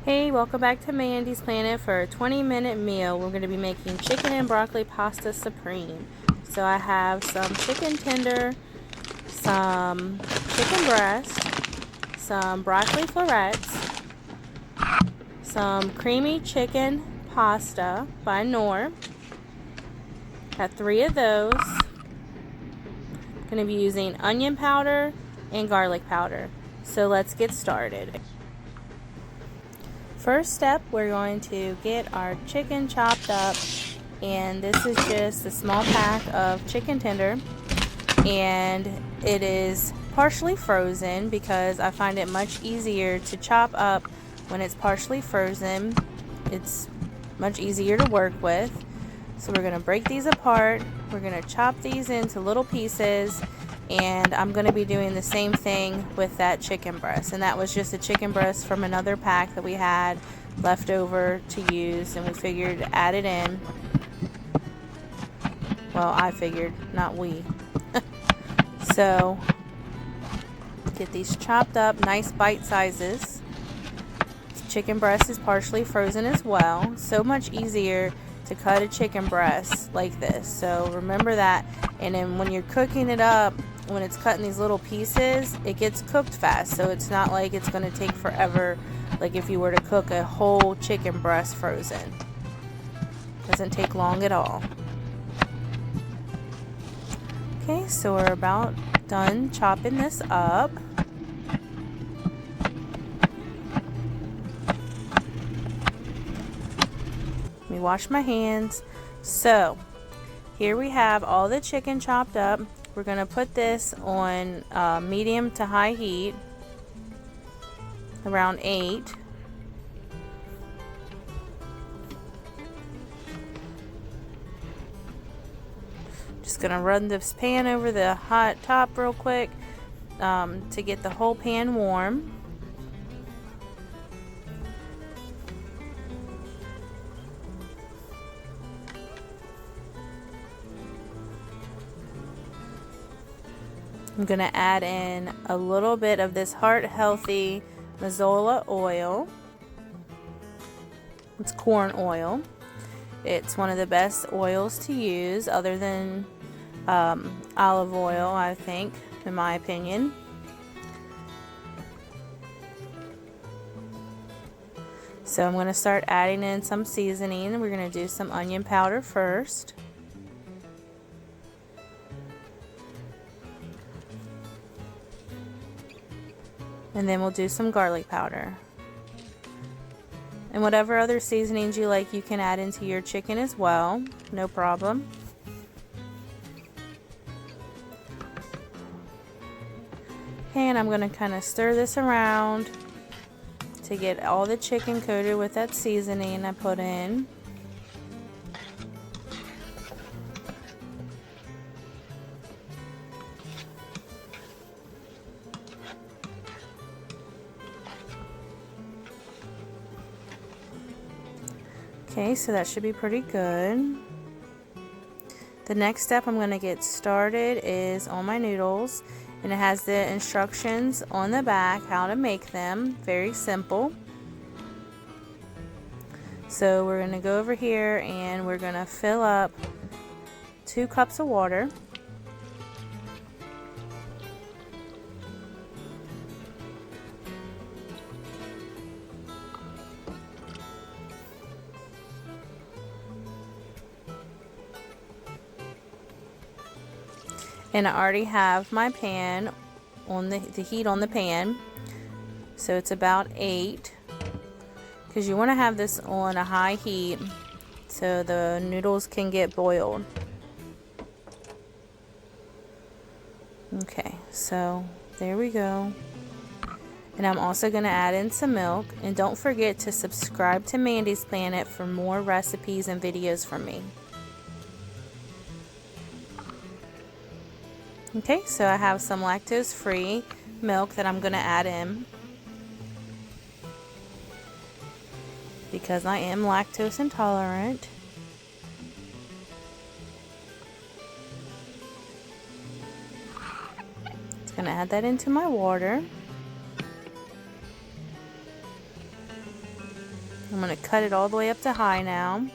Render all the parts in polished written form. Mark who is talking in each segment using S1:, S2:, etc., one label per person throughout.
S1: Hey, welcome back to Mandy's Planet for a 20-minute meal. We're going to be making chicken and broccoli pasta supreme. So I have some chicken tender, some chicken breast, some broccoli florets, some creamy chicken pasta by Knorr. Got 3 of those. Going to be using onion powder and garlic powder. So let's get started. First step, we're going to get our chicken chopped up, and this is just a small pack of chicken tender, and it is partially frozen because I find it much easier to chop up when it's partially frozen. It's much easier to work with. So we're going to break these apart. We're going to chop these into little pieces, and I'm going to be doing the same thing with that chicken breast. And that was just a chicken breast from another pack that we had left over to use, and we figured to add it in. Well, I figured, not we. So get these chopped up, nice bite sizes. Chicken breast is partially frozen as well. So much easier to cut a chicken breast like this. So remember that. And then when you're cooking it up, when it's cut in these little pieces, it gets cooked fast. So it's not like it's going to take forever like if you were to cook a whole chicken breast frozen. Doesn't take long at all. Okay, so we're about done chopping this up. Let me wash my hands. So here we have all the chicken chopped up. We're going to put this on medium to high heat, around 8. Just going to run this pan over the hot top real quick to get the whole pan warm. I'm going to add in a little bit of this Heart Healthy Mazola oil. It's corn oil. It's one of the best oils to use other than olive oil, I think, in my opinion. So I'm going to start adding in some seasoning. We're going to do some onion powder first. And then we'll do some garlic powder. And whatever other seasonings you like, you can add into your chicken as well. No problem. And I'm going to kind of stir this around to get all the chicken coated with that seasoning I put in. Okay, so that should be pretty good. The next step I'm going to get started is on my noodles, and it has the instructions on the back how to make them. Very simple. So we're going to go over here and we're going to fill up 2 cups of water. And I already have my pan on the heat on the pan, so it's about 8, because you want to have this on a high heat so the noodles can get boiled. Okay, so there we go. And I'm also going to add in some milk, and don't forget to subscribe to Mandy's Planet for more recipes and videos from me. Okay, so I have some lactose-free milk that I'm going to add in because I am lactose intolerant. Just going to add that into my water. I'm going to cut it all the way up to high now.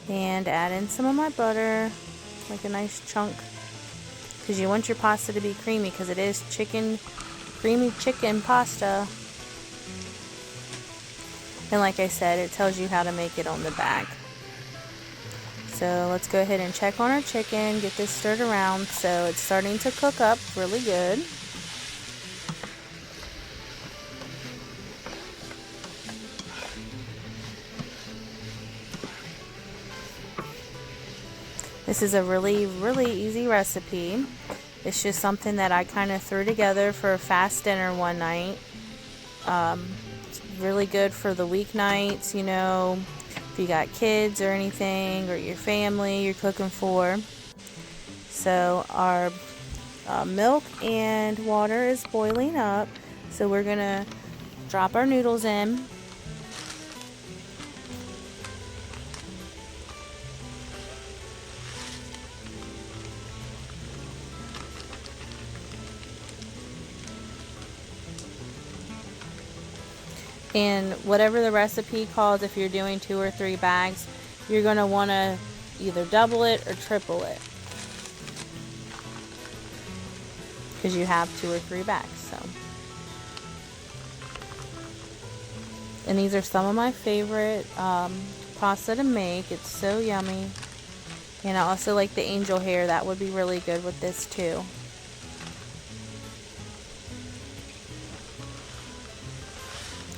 S1: And add in some of my butter, like a nice chunk, because you want your pasta to be creamy, because it is creamy chicken pasta. And like I said, it tells you how to make it on the back. So let's go ahead and check on our chicken, get this stirred around. So it's starting to cook up really good. This is a really easy recipe. It's just something that I kind of threw together for a fast dinner one night. It's really good for the weeknights, you know, if you got kids or anything, or your family you're cooking for. So our milk and water is boiling up. So we're gonna drop our noodles in. And whatever the recipe calls, if you're doing 2 or 3 bags, you're going to want to either double it or triple it, because you have 2 or 3 bags. So, and these are some of my favorite pasta to make. It's so yummy. And I also like the angel hair. That would be really good with this too.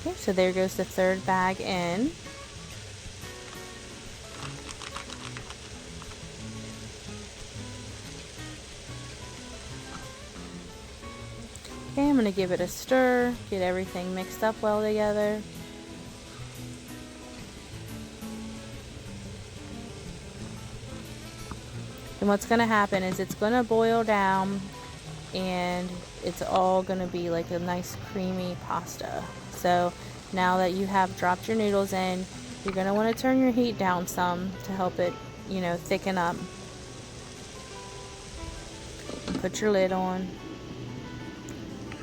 S1: Okay, so there goes the 3rd bag in. Okay, I'm going to give it a stir, get everything mixed up well together. And what's going to happen is it's going to boil down, and it's all going to be like a nice creamy pasta. So now that you have dropped your noodles in, you're going to want to turn your heat down some to help it, you know, thicken up. And put your lid on.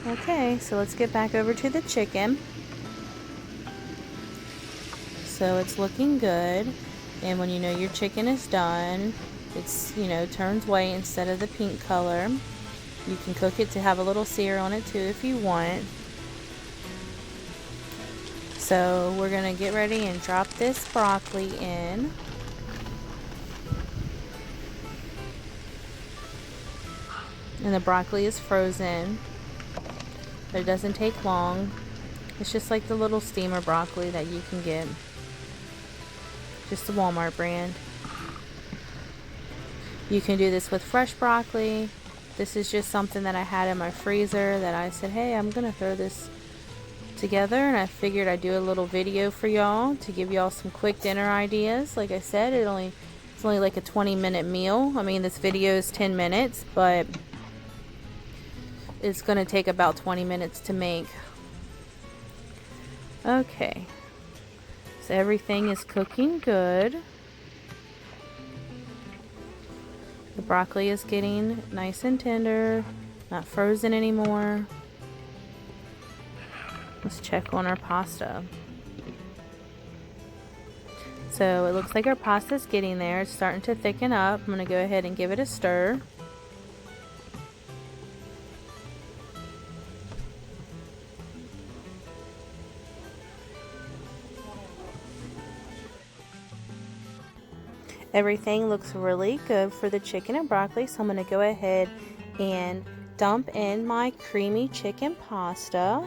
S1: Okay, so let's get back over to the chicken. So it's looking good. And when you know your chicken is done, it's, you know, turns white instead of the pink color. You can cook it to have a little sear on it too if you want. So we're going to get ready and drop this broccoli in. And the broccoli is frozen, but it doesn't take long. It's just like the little steamer broccoli that you can get. Just the Walmart brand. You can do this with fresh broccoli. This is just something that I had in my freezer that I said, hey, I'm going to throw this together, and I figured I'd do a little video for y'all to give y'all some quick dinner ideas. Like I said, it's only like a 20-minute meal. I mean, this video is 10 minutes, but it's going to take about 20 minutes to make. Okay, so everything is cooking good. The broccoli is getting nice and tender, not frozen anymore. Let's check on our pasta. So it looks like our pasta is getting there. It's starting to thicken up. I'm going to go ahead and give it a stir. Everything looks really good for the chicken and broccoli, so I'm going to go ahead and dump in my creamy chicken pasta.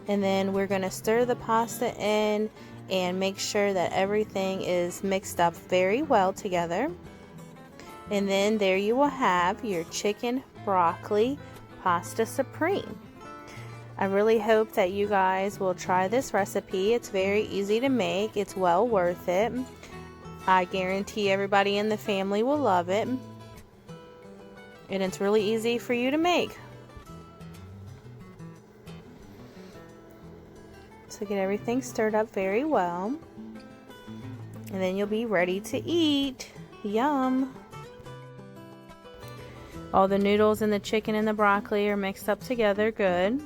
S1: And then we're going to stir the pasta in and make sure that everything is mixed up very well together. And then there you will have your chicken broccoli pasta supreme. I really hope that you guys will try this recipe. It's very easy to make. It's well worth it. I guarantee everybody in the family will love it. And it's really easy for you to make. So get everything stirred up very well. And then you'll be ready to eat. Yum! All the noodles and the chicken and the broccoli are mixed up together good.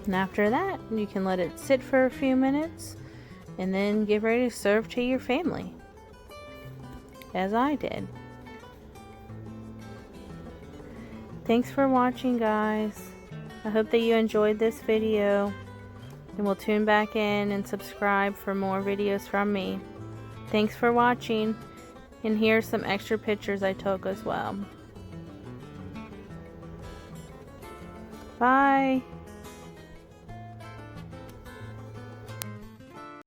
S1: And after that, you can let it sit for a few minutes and then get ready to serve to your family, as I did. Thanks for watching, guys. I hope that you enjoyed this video, and will tune back in and subscribe for more videos from me. Thanks for watching, and here's some extra pictures I took as well. Bye.